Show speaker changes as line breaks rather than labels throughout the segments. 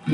Hi,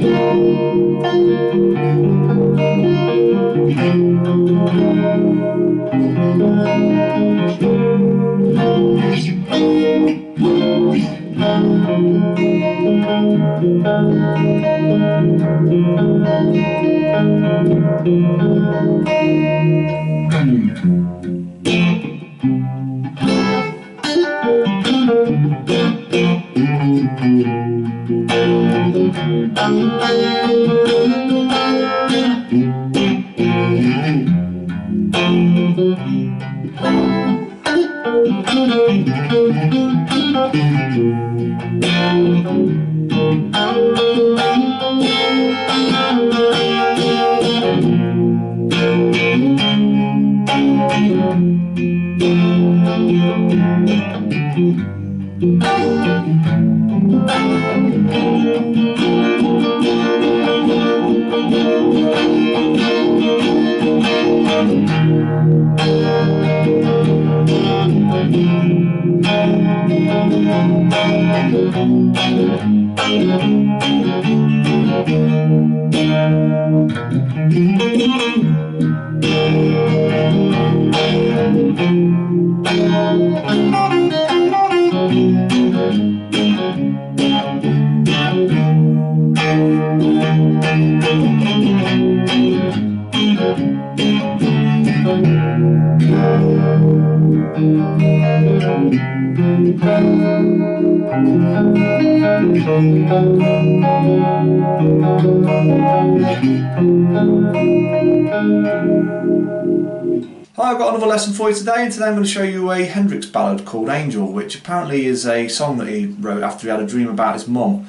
I've got another lesson for you today, and today I'm going to show you a Hendrix ballad called Angel, which apparently is a song that he wrote after he had a dream about his mum,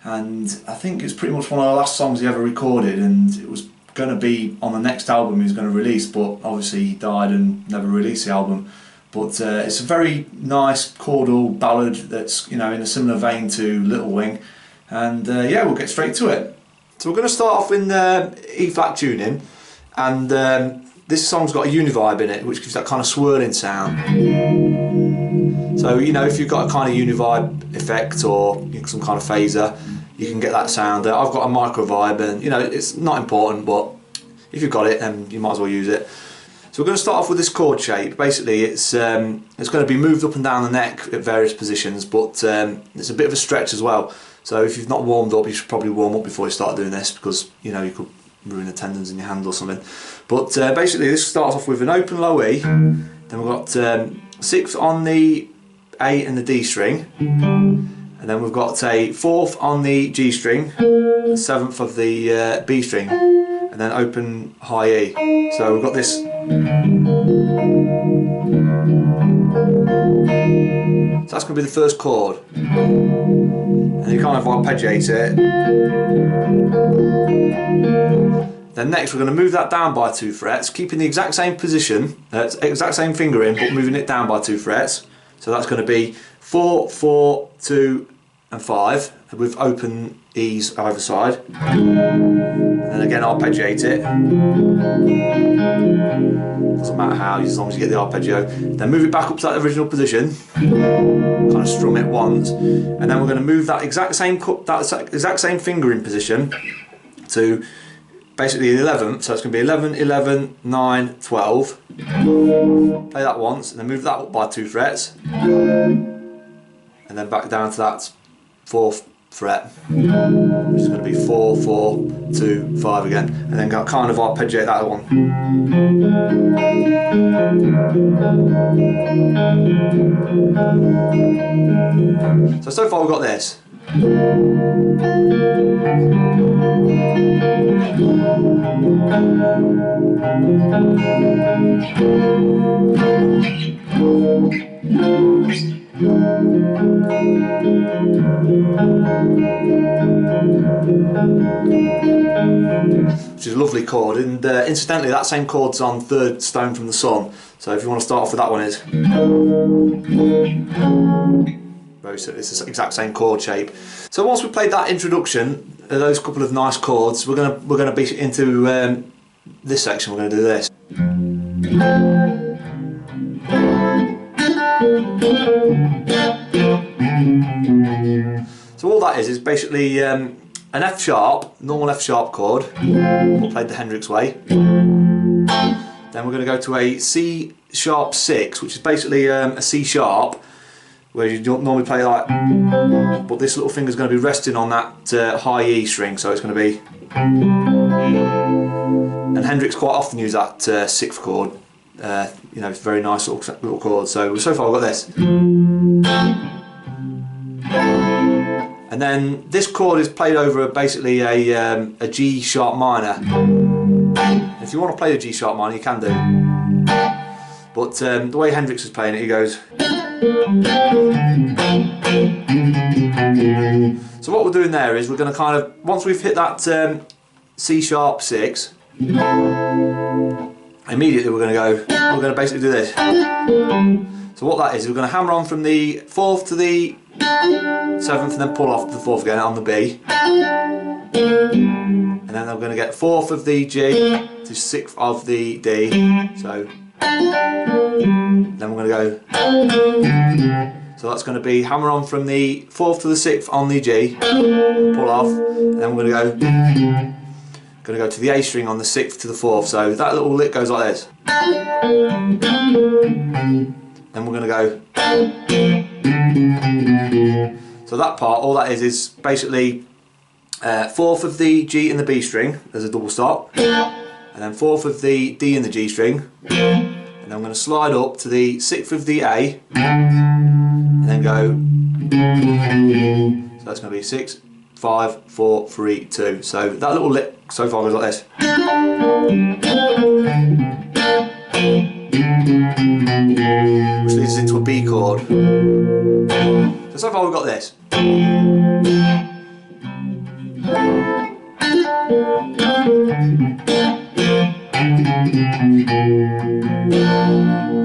and I think it's pretty much one of the last songs he ever recorded, and it was going to be on the next album he was going to release, but obviously he died and never released the album. But it's a very nice chordal ballad that's, you know, in a similar vein to Little Wing, and yeah, we'll get straight to it. So we're going to start off in E-flat tuning, and this song's got a univibe in it, which gives that kind of swirling sound. So, you know, if you've got a kind of univibe effect or some kind of phaser, you can get that sound. I've got a microvibe, and, you know, it's not important, but if you've got it, then you might as well use it. So we're going to start off with this chord shape. Basically, it's going to be moved up and down the neck at various positions, but it's a bit of a stretch as well. So if you've not warmed up, you should probably warm up before you start doing this, because, you know, you could ruin the tendons in your hand or something. But basically this starts off with an open low E, then we've got 6th on the A and the D string, and then we've got a 4th on the G string, 7th of the B string, and then open high E. So we've got this. So that's going to be the first chord, and you kind of arpeggiate it. Then next we're going to move that down by 2 frets, keeping the exact same position, exact same fingering, but moving it down by 2 frets. So that's going to be 4, 4, 2 and 5 with open E's either side. And then again arpeggiate it. Doesn't matter how, as long as you get the arpeggio. Then move it back up to that original position, kind of strum it once, and then we're going to move that exact same fingering position to basically the 11th, so it's going to be 11, 11, 9, 12. Play that once, and then move that up by 2 frets, and then back down to that 4th fret, which is going to be 4, 4, 2, 5 again, and then kind of arpeggiate that one. So far we've got this. Which is a lovely chord, and incidentally that same chord's on 3rd Stone from the Sun, so if you want to start off with that one, is it's the exact same chord shape. So once we've played that introduction, those couple of nice chords, we're gonna be into this section. We're gonna do this. So all that is basically an F sharp, normal F sharp chord, or played the Hendrix way. Then we're going to go to a C sharp 6, which is basically a C sharp, where you don't normally play like, but this little finger is going to be resting on that high E string, so it's going to be, and Hendrix quite often use that 6th chord, you know, it's a very nice little chord. So far I've got this. And then this chord is played over basically a G sharp minor. If you want to play the G sharp minor, you can do. But the way Hendrix is playing it, he goes. So what we're doing there is we're going to kind of, once we've hit that C sharp 6, immediately we're going to basically do this. So what that is, we're going to hammer on from the 4th to the 7th and then pull off to the 4th again on the B. And then we're going to get 4th of the G to 6th of the D. So then we're going to go. So that's going to be hammer on from the 4th to the 6th on the G, pull off, and then we're going to go to the A string on the 6th to the 4th. So that little lick goes like this. Then we're going to go. So that part, all that is basically 4th of the G in the B string, there's a double stop, and then 4th of the D in the G string, and then I'm going to slide up to the 6th of the A, and then go. So that's going to be 6, 5, 4, 3, 2. So that little lick so far goes like this. Which leads us into a B chord. So far we've got this.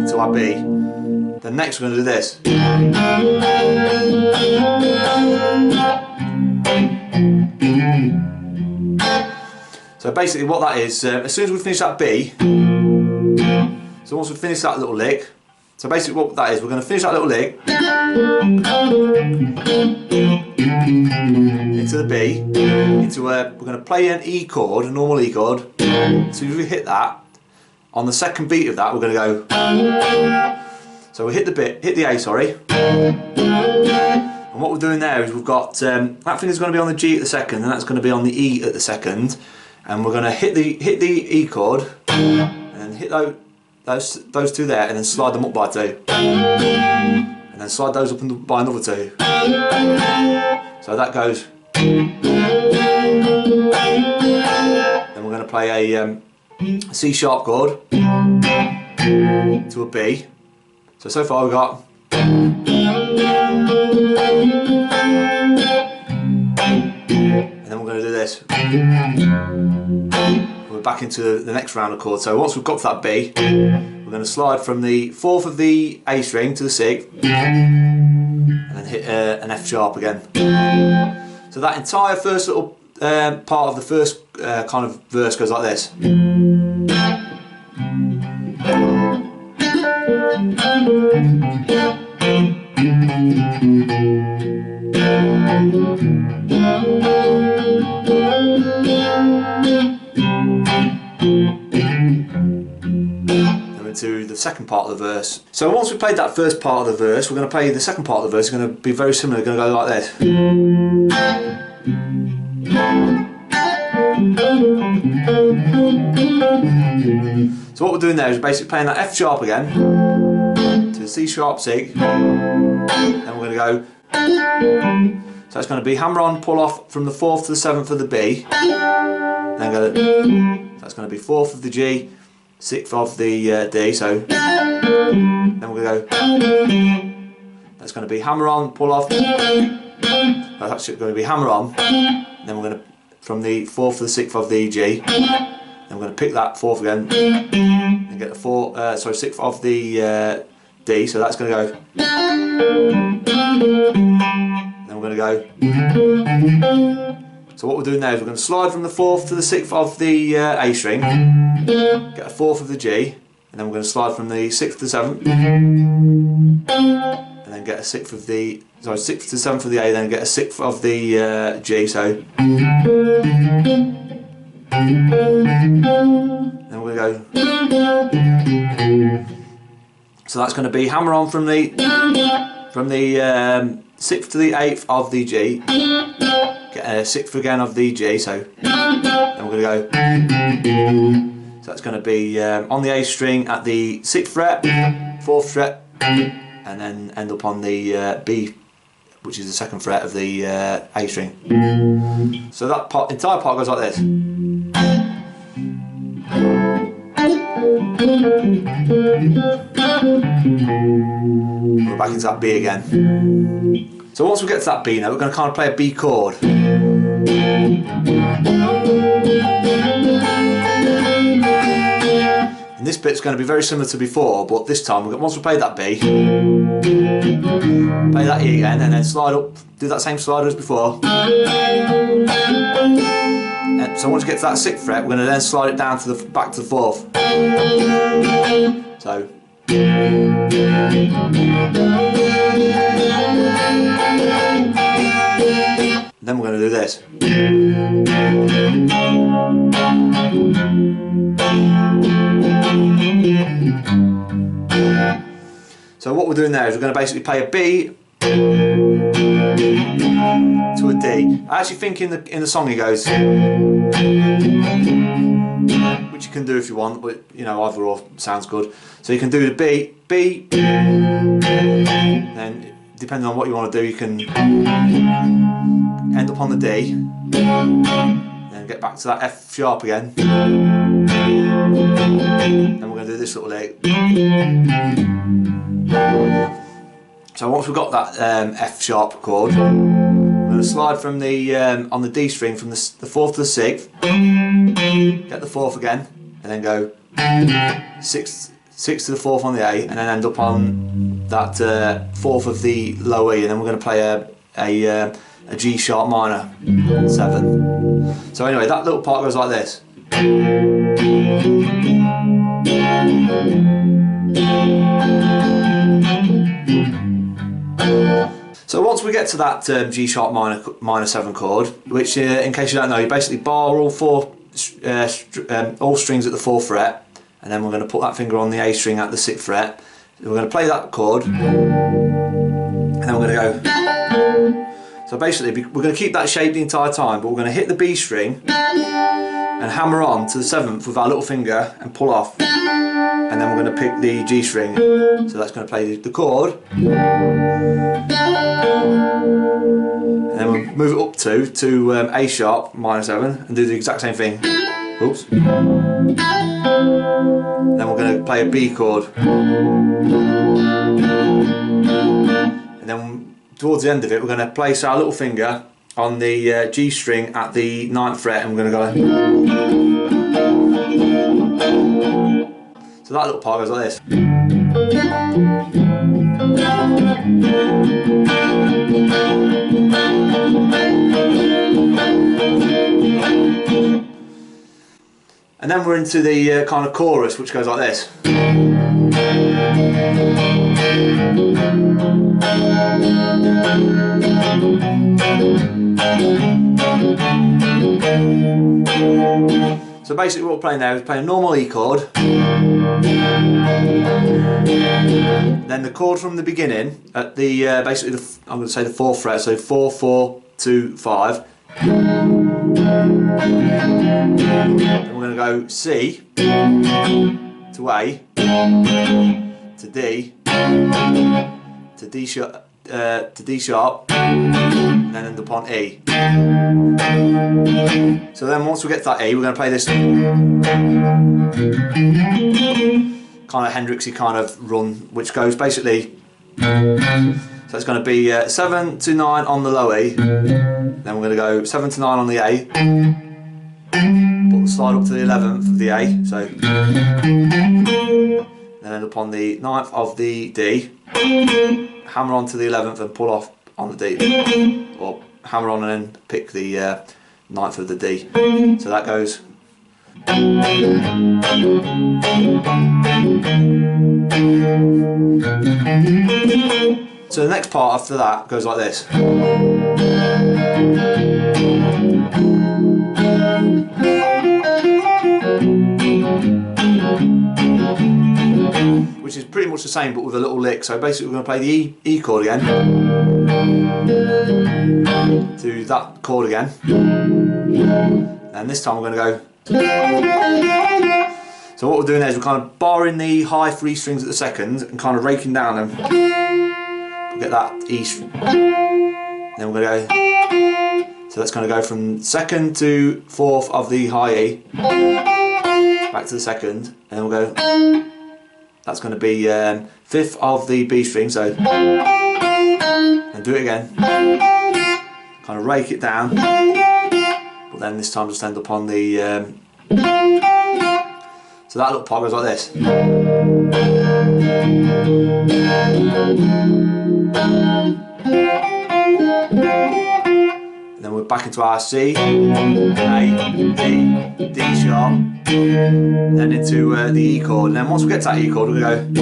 Into our B. Then next we're going to do this. So basically what that is, as soon as we finish that B, so once we finish that little lick, so basically what that is, we're going to finish that little lick into the B, we're going to play an E chord, a normal E chord. So if we hit that, on the second beat of that we're going to go. So we hit the A, sorry. And what we're doing there is we've got, that finger's going to be on the G at the second, and that's going to be on the E at the second. And we're going to hit the E chord, and then hit those two there, and then slide them up by 2, and then slide those up by another 2. So that goes. Then we're going to play a C sharp chord to a B. So far we've got. And then we're going to do this. We're back into the next round of chords. So once we've got to that B, we're going to slide from the 4th of the A string to the 6th, and then hit an F sharp again. So that entire first little part of the first kind of verse goes like this. To the second part of the verse. So once we've played that first part of the verse, we're going to play the second part of the verse. It's going to be very similar. It's going to go like this. So what we're doing there is basically playing that F sharp again to the C sharp 6, and we're going to go. So it's going to be hammer on, pull off from the 4th to the 7th of the B, then go. So that's going to be 4th of the G, 6th of the D, so then we're going to go. That's going to be hammer on, pull off. That's actually going to be hammer on. Then we're going to, from the 4th to the 6th of the G, then we're going to pick that 4th again and get the 6th of the D, so that's going to go. Then we're going to go. So what we're doing there is we're going to slide from the 4th to the 6th of the A string, get a 4th of the G, and then we're going to slide from the 6th to the 7th, and then get a 6th of the sorry, 6th to 7th of the A, then get a 6th of the G. So then we're going to go. So that's going to be hammer on from the 6th to the 8th of the G, get a 6th again of the G. So then we're going to go. So that's going to be on the A string at the 6th fret, 4th fret, and then end up on the B, which is the 2nd fret of the A string. So that entire part goes like this. We're back into that B again. So once we get to that B note, we're going to kind of play a B chord. And this bit's going to be very similar to before, but this time, once we play that B, play that E again, and then slide up, do that same slide as before. And so once we get to that 6th fret, we're going to then slide it down to the back to the 4th. So. Then we're going to do this. So what we're doing there is we're going to basically play a B to a D. I actually think in the song he goes, which you can do if you want, but you know, either or sounds good. So you can do the B, then depending on what you want to do, you can end up on the D, then get back to that F sharp again. Then we're going to do this little lick. So once we've got that F sharp chord, we're going to slide from the on the D string from the 4th to the 6th, get the 4th again, and then go 6th to the 4th on the A, and then end up on that 4th of the low E, and then we're going to play a G sharp minor 7. So anyway, that little part goes like this. So once we get to that G sharp minor 7 chord, which in case you don't know, you basically bar all strings at the 4th fret, and then we're going to put that finger on the A string at the 6th fret. We're going to play that chord, and then we're going to go. So basically we're going to keep that shape the entire time, but we're going to hit the B string and hammer on to the 7th with our little finger and pull off, and then we're going to pick the G string. So that's going to play the chord, and then we'll move it up to A sharp minor 7 and do the exact same thing. Oops. Then we're going to play a B chord, and then towards the end of it we're going to place our little finger on the G string at the 9th fret, and we're going to go. So that little part goes like this. And then we're into the kind of chorus, which goes like this. So basically what we're playing there is playing a normal E chord, then the chord from the beginning at the basically I'm going to say the 4th fret, so 4, 4, 2, 5. Then we're going to go C to A to D to D sharp, and then end up on E. So then once we get to that E, we're going to play this kind of Hendrixy kind of run, which goes basically, so it's going to be 7 to 9 on the low E, then we're going to go 7 to 9 on the A, put the slide up to the 11th of the A, so then end up on the 9th of the D, hammer on to the 11th and pull off on the D, or hammer on and then pick the 9th of the D. So that goes. So the next part after that goes like this. Which is pretty much the same but with a little lick. So basically we're going to play the E chord again, to that chord again, and this time we're going to go. So what we're doing there is we're kind of barring the high 3 strings at the second and kind of raking down them. We'll get that E string. Then we're going to go. So that's going to go from 2nd to 4th of the high E, back to the 2nd, and we'll go. That's going to be 5th of the B string. So and do it again. Kind of rake it down, but then this time just end up on the. So that little part goes like this. And then we're back into our C, A, D, D sharp, then into the E chord. And then once we get to that E chord, we're going to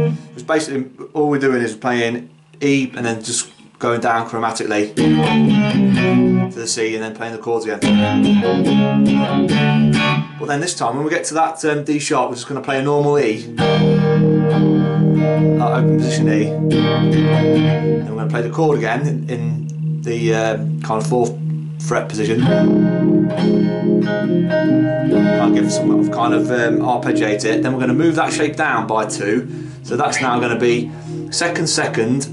go. Which basically all we're doing is playing E and then just going down chromatically to the C and then playing the chords again. But then this time when we get to that D sharp, we're just going to play a normal E, that open position E, and we're going to play the chord again in the kind of 4th fret position. I'll give some kind of arpeggiate it. Then we're going to move that shape down by 2, so that's now going to be 2nd, 2nd,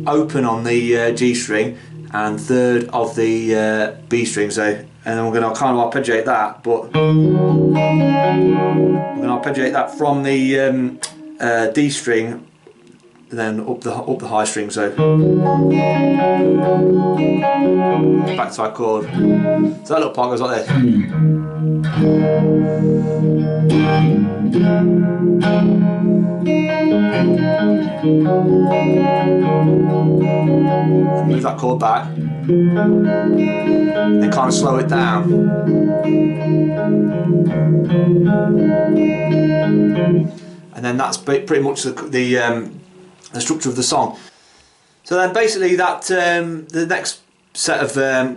open on the G string and 3rd of the B string. So, and then we're going to kind of arpeggiate that, but we're going to arpeggiate that from the D string and then up the high string. So back to our chord. So that little part goes like this. Move that chord back, then kind of slow it down, and then that's pretty much the structure of the song. So then basically that the next set of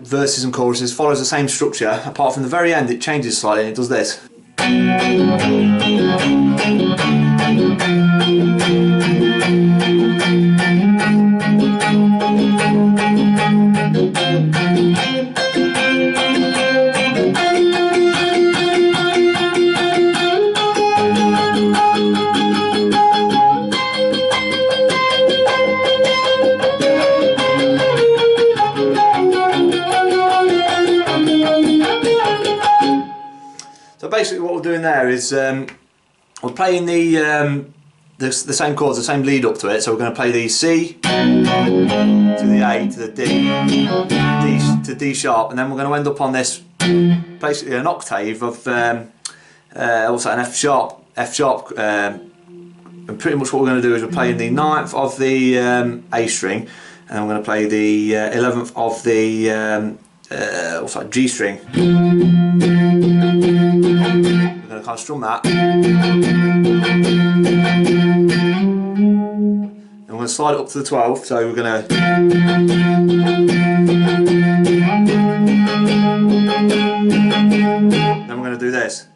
verses and choruses follows the same structure, apart from the very end it changes slightly and it does this. So basically what we're doing there is we're playing the same chords, the same lead up to it. So we're going to play the C to the A to the D to D sharp, and then we're going to end up on this basically an octave of also an F sharp, and pretty much what we're going to do is we're playing the 9th of the A string, and we're going to play the 11th of the G string. We're going to kind of strum that, and we're going to slide it up to the 12th. So we're going to, then we're going to do this.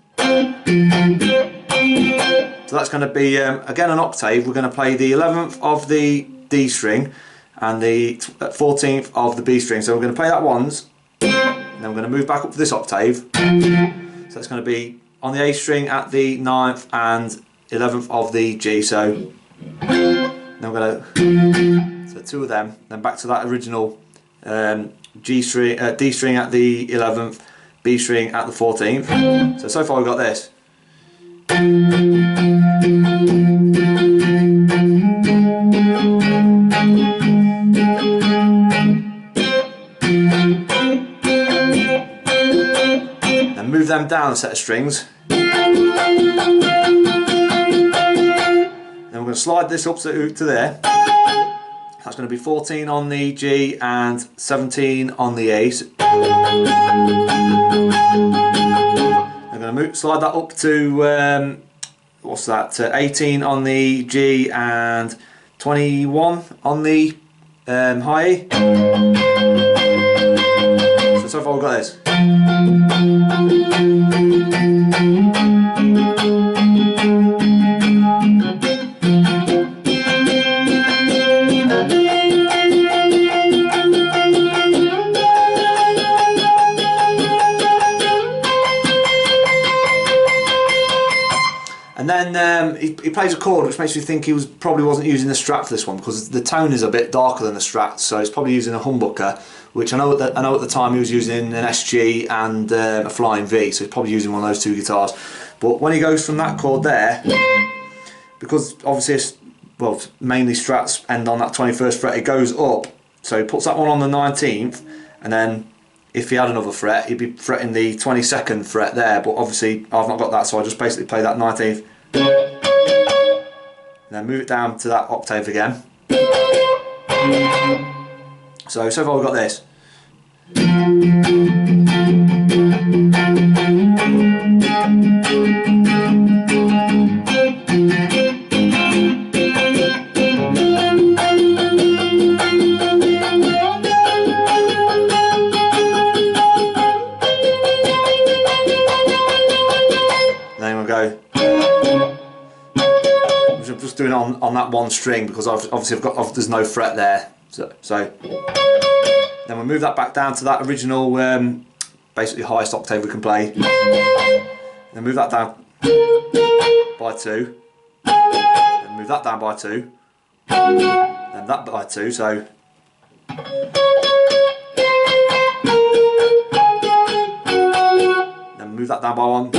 So that's going to be again an octave. We're going to play the 11th of the D string and the 14th of the B string. So we're going to play that once, and then we're going to move back up to this octave. So it's going to be on the A string at the 9th and 11th of the G. So then we're going to, so 2 of them, then back to that original G string, D string at the 11th, B string at the 14th. So far we've got this. Then move them down a set of strings. Then we're going to slide this up to there. That's going to be 14 on the G and 17 on the A. I'm going to slide that up to what's that? 18 on the G and 21 on the high E. So far we've got this. And then he plays a chord which makes me think he probably wasn't using the strat for this one, because the tone is a bit darker than the strat, so he's probably using a humbucker, which I know at the time he was using an SG and a flying V, so he's probably using one of those two guitars. But when he goes from that chord there, because obviously it's, well, mainly strats end on that 21st fret, it goes up, so he puts that one on the 19th, and then if he had another fret, he'd be fretting the 22nd fret there, but obviously I've not got that, so I just basically play that 19th. And then move it down to that octave again. So far we've got this. Then we'll go. I'm just doing it on that one string because obviously there's no fret there. So then we'll move that back down to that original, basically highest octave we can play. Then move that down by 2. Then move that down by 2. Then that by 2. So. Then move that down by 1.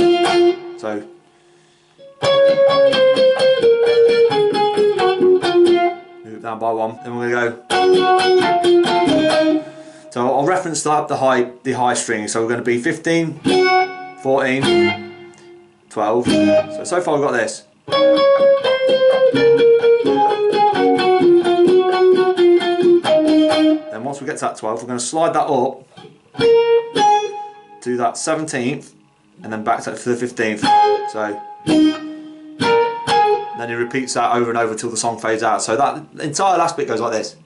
So. Move it down by 1. Then we're going to go. So I'll reference the high string. So we're going to be 15, 14, 12. So far we've got this. Then once we get to that 12, we're going to slide that up to that 17th, and then back to the 15th. So then he repeats that over and over till the song fades out. So that entire last bit goes like this.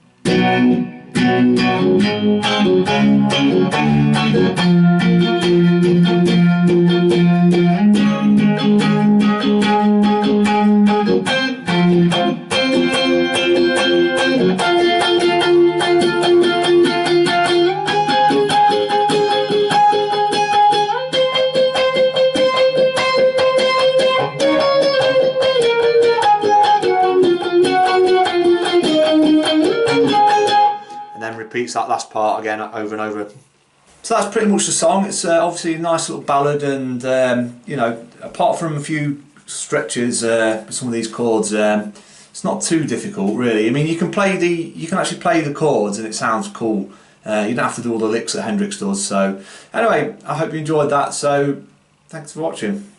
And then repeats that last part again over and over. So that's pretty much the song. It's obviously a nice little ballad, and you know, apart from a few stretches with some of these chords, it's not too difficult really. I mean, you can actually play the chords and it sounds cool. You don't have to do all the licks that Hendrix does. So anyway, I hope you enjoyed that. So thanks for watching.